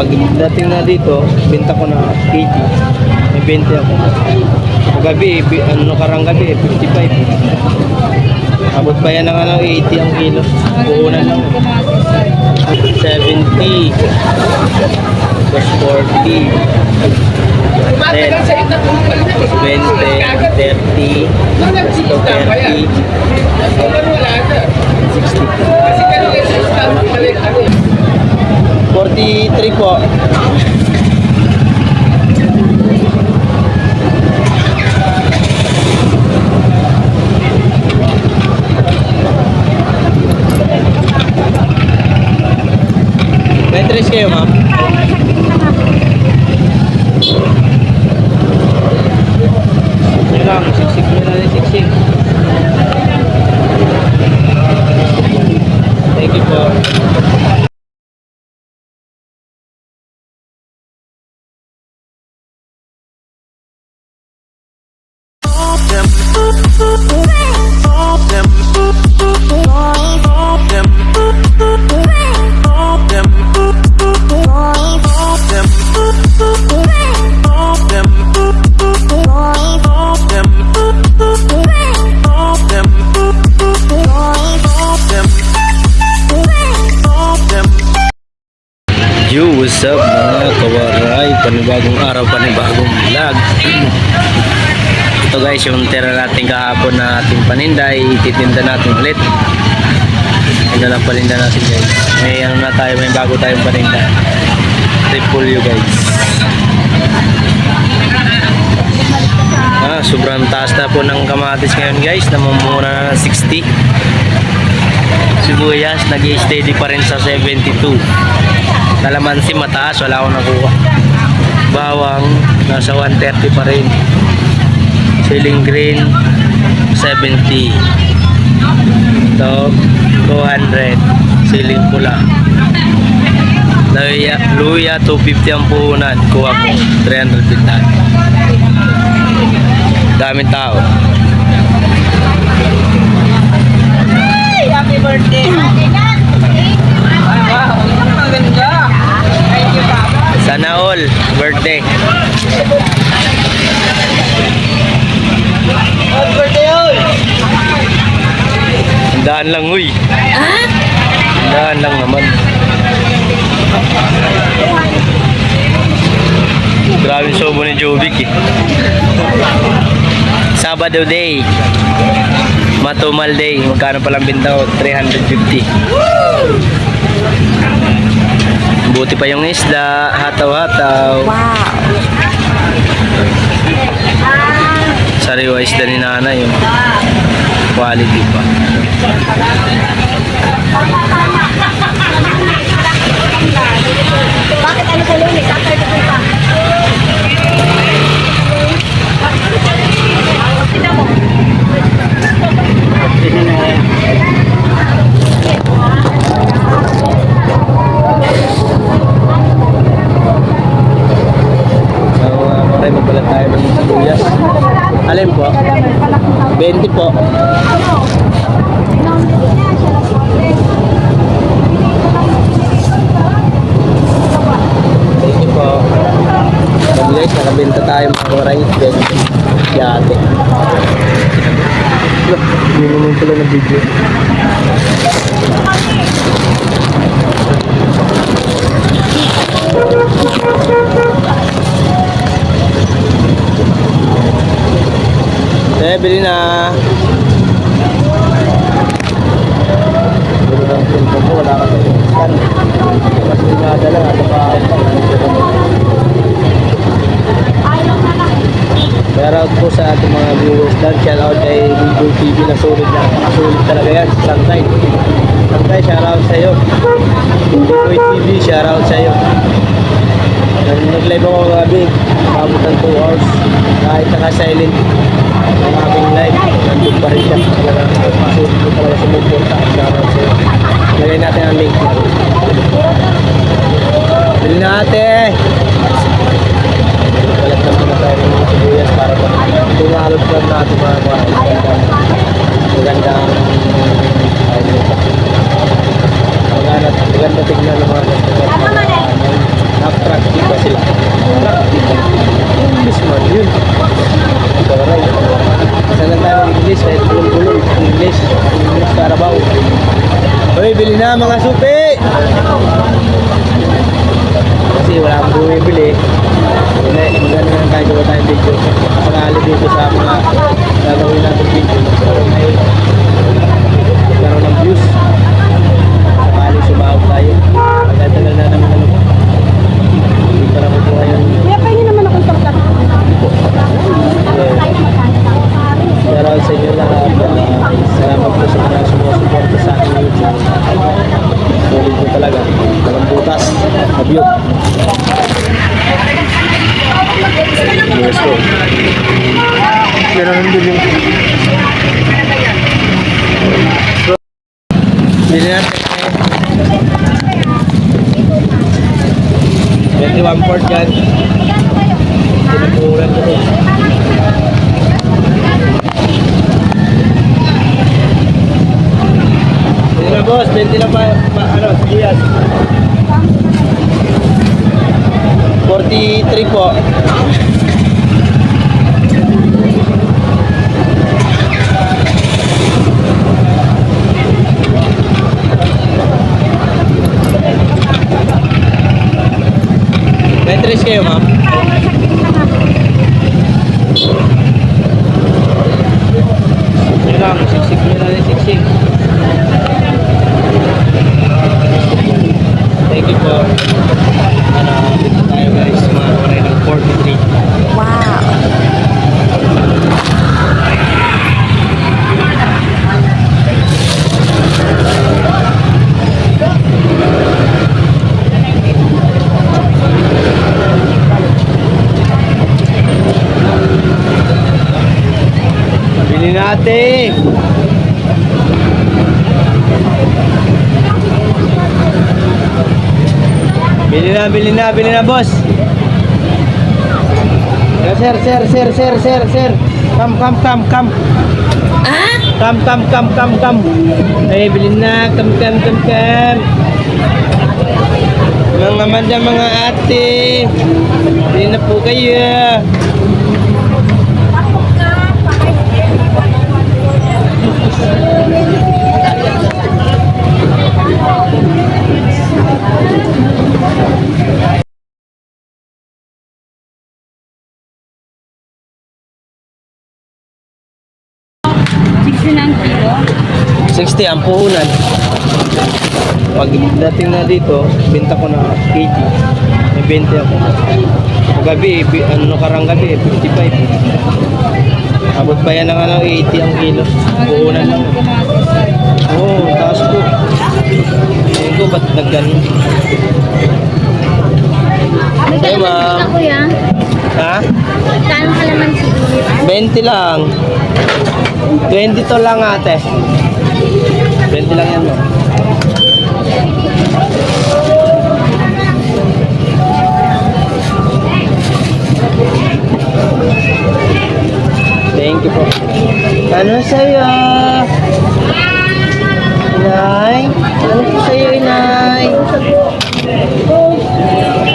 Pag dating na dito, benta ko na 80. May 20 ako. Gabi, karang gabi, 55. Abot pa yan ng 80 ang kilo. Puhunan lang. 70. Plus 40. 10. 20. 30. Plus 30. 60. 43 po. May 3 kayo, ma'am? Yun lang, siksik mo na rin, siksik. Thank you po. Yo, what's up mga kawaray? Panibagong araw, panibagong vlog. Ito guys, yung tira natin kahapon na ating paninda, ititinda natin ulit. Ito lang paninda natin guys. May ano na tayo, may bago tayong paninda. Repolyo guys. Sobrang taas na po ng kamatis ngayon guys. Namumura na 60. Sibuyas, nag-i-steady pa rin sa 72. Kalamansi mataas, wala akong nakuha. Bawang, nasa 130 pa rin. Siling green, 70. Ito, 200. Siling pula. Luya, 250 ang puhunan. Kuha ko, 300 pintan. Daming tao. Happy birthday! Wow, ang ganda! Thank you, Papa. Sana all, birthday. Happy birthday, all! Handaan lang, uy. Handaan lang naman. Grabing sobo ni Jovic eh. Sabado day. Matumal day. Magkano palang binta ko? 350. Buti pa yung isda. Hataw-hataw. Wow! Sariwa isda ni nanay yun. Quality pa. Bakit ano sa lunes? After the pa? Kita mo. Magbalat tayo ng sibuyas. Alin po? 20 po. Thank you po. Sabi guys, nakabenta tayo mga rice din. Yate. Hindi naman pala na video. Bili na. Bili ng pinto mo, wala ka sa pinsan. Mas pinada lang at shoutout po sa ating mga viewers dyan. Shoutout kay Google TV na sulit na. Nakasulit talaga yan. Santay. Santay, shoutout sa'yo. Google TV, shoutout sa'yo. Nag-live ako gabi. Mabot ng 2 hours. Kahit naka-silent ang aming live. Nandun pa rin siya. Masulit ko talaga sumuporta. Shoutout sa'yo. Lagay natin ang link. Bili natin! Balat naman na tayo ng mga sibuyas para tumalog lang natin mga magandang maganda tignan ng mga attractive ba sila? Attractive ba? English man yun. Kawaray. Sana tayo mag-English kahit bulong-bulong. English Carabao. Hoy, bili na mga supi! Kasi wala akong bumibili. Maganda lang tayo gawa tayong video. Sakali dito sa mga gagawin natin video. Magkaroon ng views. Sakali sumahog tayo. Magdadala na namin ano. Hindi pa naman po ngayon. Kaya pwede naman akong sakta. Shoutout sa inyo lahat. Salamat po sa mga sumusuporta sa aking YouTube. Solid po talaga. Walang butas. Abiyog. Let's go. Pero nandun yung... Bili natin. 21 port yan. Tinupulan ko. Bili na boss. 20 lang pa ano, Diaz. 43 po. May 3 kayo, ma'am? Sige lang, siksik nyo na rin, siksik. Thank you po. Dito tayo guys, mga waray ng 43. Wow. Bili natin! Bili na, boss! Sir. Come. Come. Ay, bili na. Come. Mga madam, mga ate. Bili na po kayo. Ng kilo. 60 ang puhunan. Pag dating na dito, benta ko na 80. May 20 ako. Gabi, karang gabi, 55. Abot pa yan ng 80 ang kilo. Puhunan lang. Oo, taas po. Tingin ko, ba't nagganon? Hey, ma'am. Kuya. Ha? Kano kalamansi? 20 lang. 20 to lang ate. 20 lang yan mo. Thank you po. Ano sa'yo? Inay? Ano po sa'yo, Inay?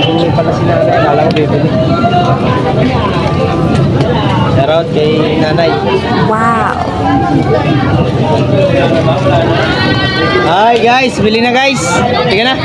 Hindi pala si nanay. Kala ko bibili. Shoutout kay nanay. Wow. Hi guys, bili na guys. Tiga na.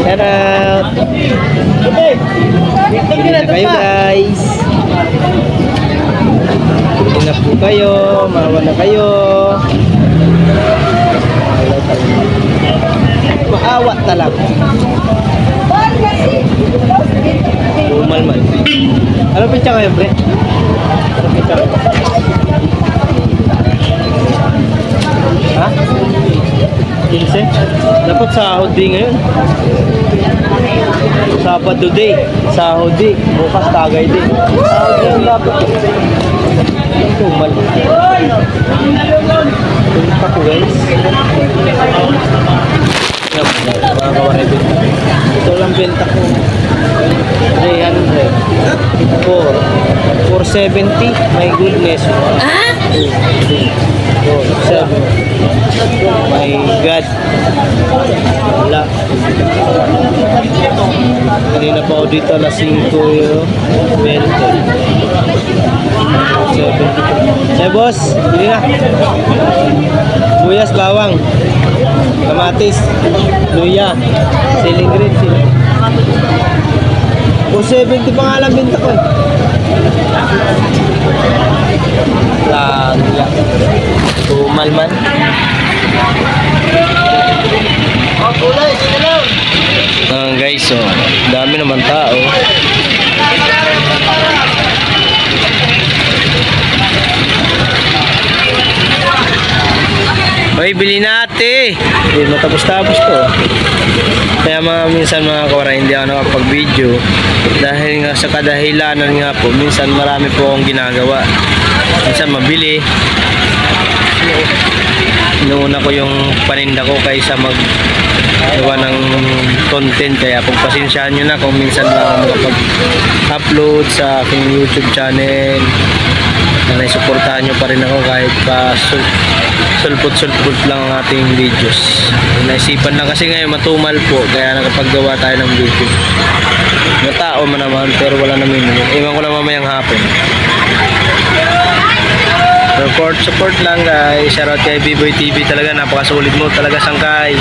Shoutout. Bili na kayo guys. Bili na po kayo. Maawa na kayo. Maawa talaga. Umal man. Ano pitsa kayo, pre? Ano pitsa kayo? Ha? 15? Dapat sahod din ngayon. Sabado day. Sahod day. Bukas tagay day. Sahod din dapat. Umal. Punta ko guys. Mga kawarebit. Ito lang benta ko. 300. 470. My goodness. 4, 7. My God. Wala. Kanina pa ako dito, alas 5 yun. 20. 70. Say, boss, bili na. Buyas, bawang. Kamatis. Luya. Ceiling green. O 70 pa nga lang binta ko eh. Langya. Tumal man. Guys, so, dami naman tao. Hoy, bili natin. Hindi matapos-tapos to. Kaya minsan mga kawara, hindi ako nakapag-video. Dahil nga sa kadahilanan nga po, minsan marami po akong ginagawa. Minsan mabili. Inuuna ko yung paninda ko kaysa gawa ng content, kaya pagpasensyahan nyo na kung minsan lang ako makapag-upload sa aking YouTube channel. Naisuportahan nyo pa rin ako kahit pa sulpot-sulpot lang ang ating videos. Naisipan lang kasi ngayon matumal po, kaya nakapaggawa tayo ng video. May tao man naman pero wala namin. Iwan ko lang mamayang hapon. Support lang guys. Shoutout kay B-Boy TV, talaga napakasulit mo talaga, Sangkay.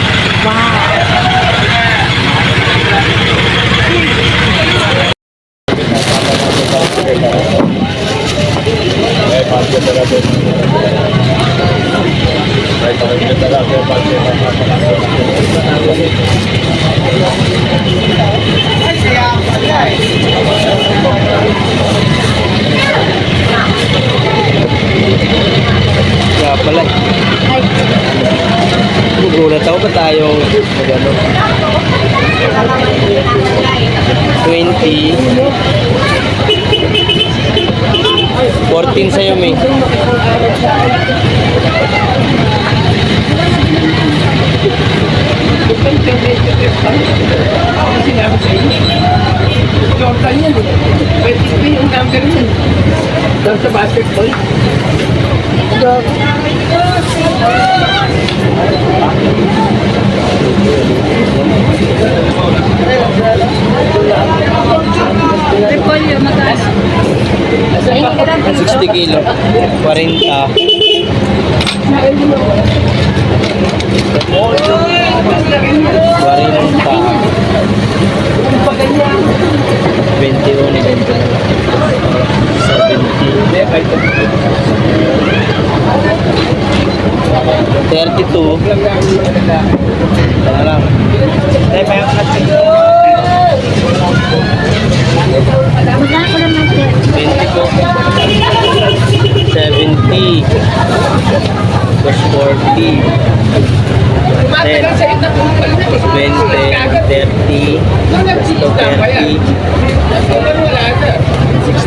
Kaya pala. Gugulat ako ba tayong magano? 20. 14 sa'yo, May. Jordan yan eh. 23 yung number yan. Doon sa basketball. Repolyo, magkano? 60 kilo. 32. Tara lang. Magkano ko naman, sir? 20 po. 70. Plus 40. 10. 20. 30. Plus 30. 60.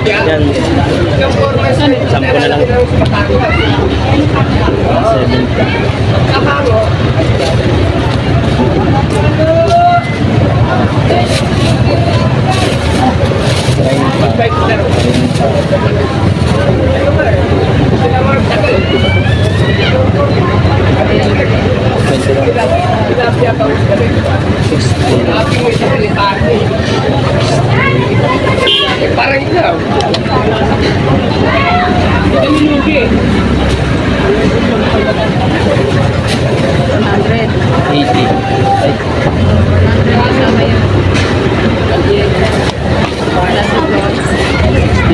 Yan. 10 na lang. 70. Parang ikaw. Hindi lugi. 80. Ay.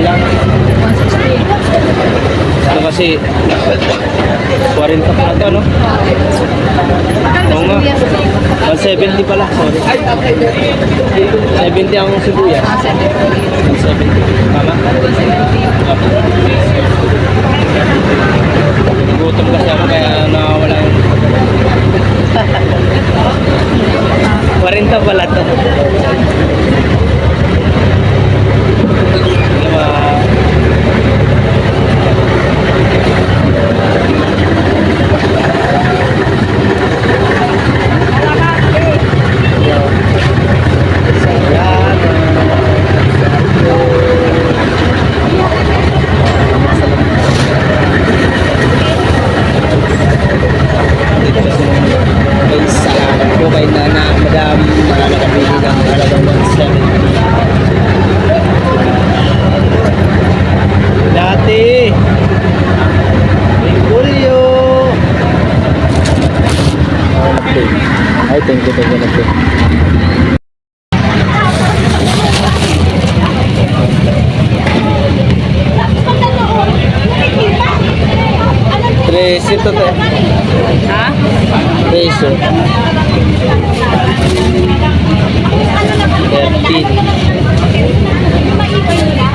Lang. Ano kasi 40 pa na to, no? Oo nga. 170 pala, sorry. 70 ang sibuyas. 170. Tama? Opo. Gutom kasi ako kaya nakawala yung 40 pala to. Guys, ito yung kutubo na ito. Tres ito te. Ha? Peso. 13. Tama yung delivery.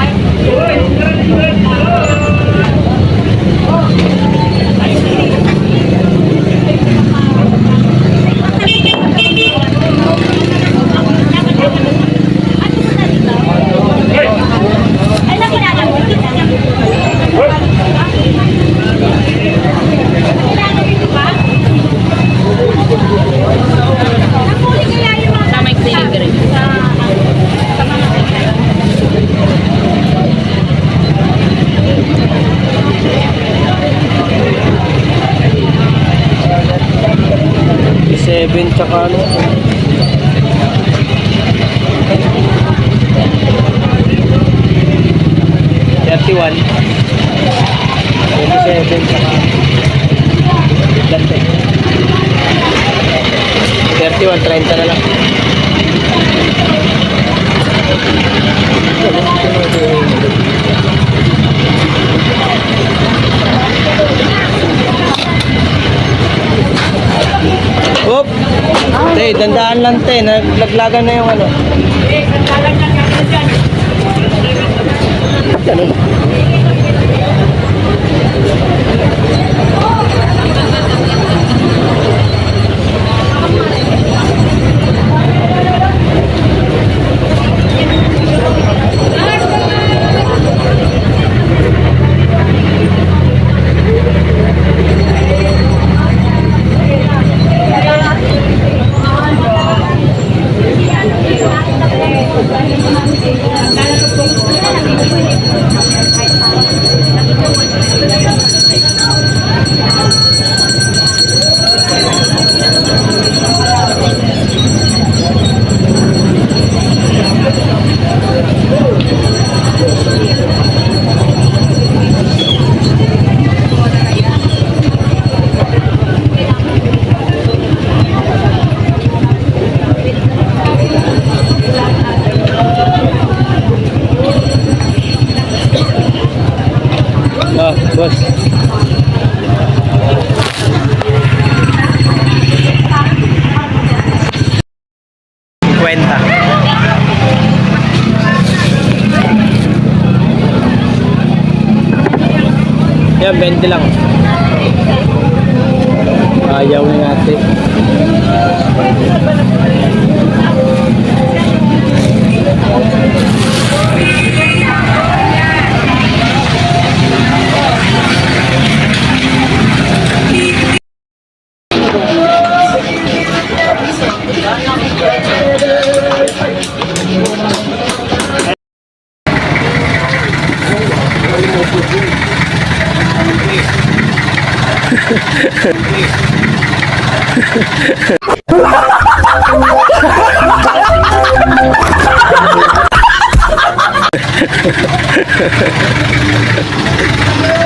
Seven tsaka ano. $31. 27 tsaka. Dante. 31, 30 na lang. Oop! Te, dandaan lang te, naglaglagan na yung ano. Ganun. Ah, boss. Kwenta. Yan, 20 lang. Ayaw ni ate.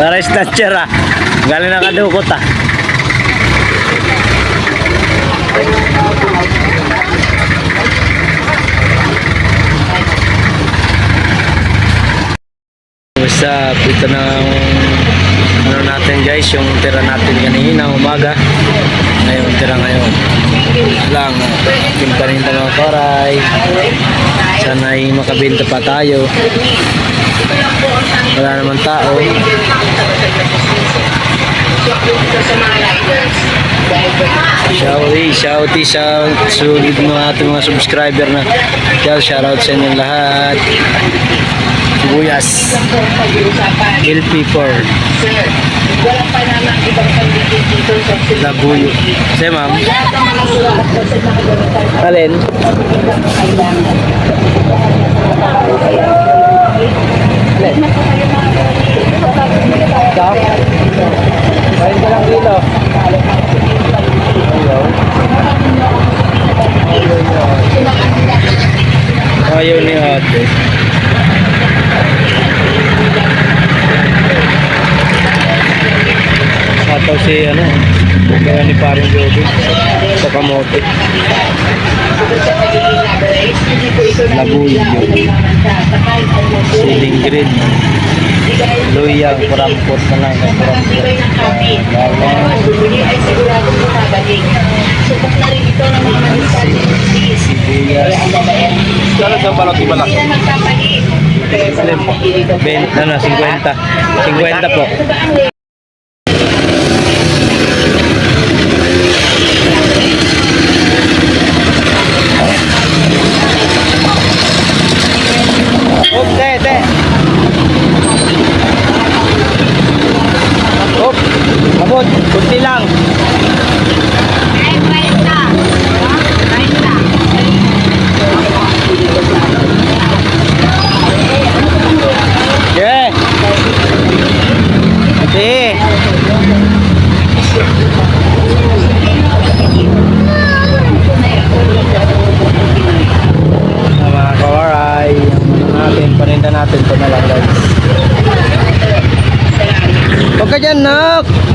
Para snatcher ah. Galing nakadukot ah. What's up? Ito na ang ano natin guys, yung tira natin kanina umaga. Ngayon tira ngayon. Lang, yung paninda mga karay. Sana ay makabenta pa tayo. Wala naman tao. Shout sulit mga ating mga subscriber na. Shoutout sa inyong lahat. Sibuyas. LP4. Wala pa naman ibang pagiging dito sa Labuyo. Sige ma'am. Alin? Kain ka lang kilo. Ayaw ni ate. Sataw si ano. Kaya ni parang Joby sa kamote. Labuyo. Siling green. Luyang, kurampot na lang. Kurampot. Sibuyas. Kano sa balot di malaki? Slim po. 50 po. Op, te. Op, abot, kunti lang. Yeah. Ate. Mga kawaray, paninda natin ito na lang guys. Huwag ka dyan, nak!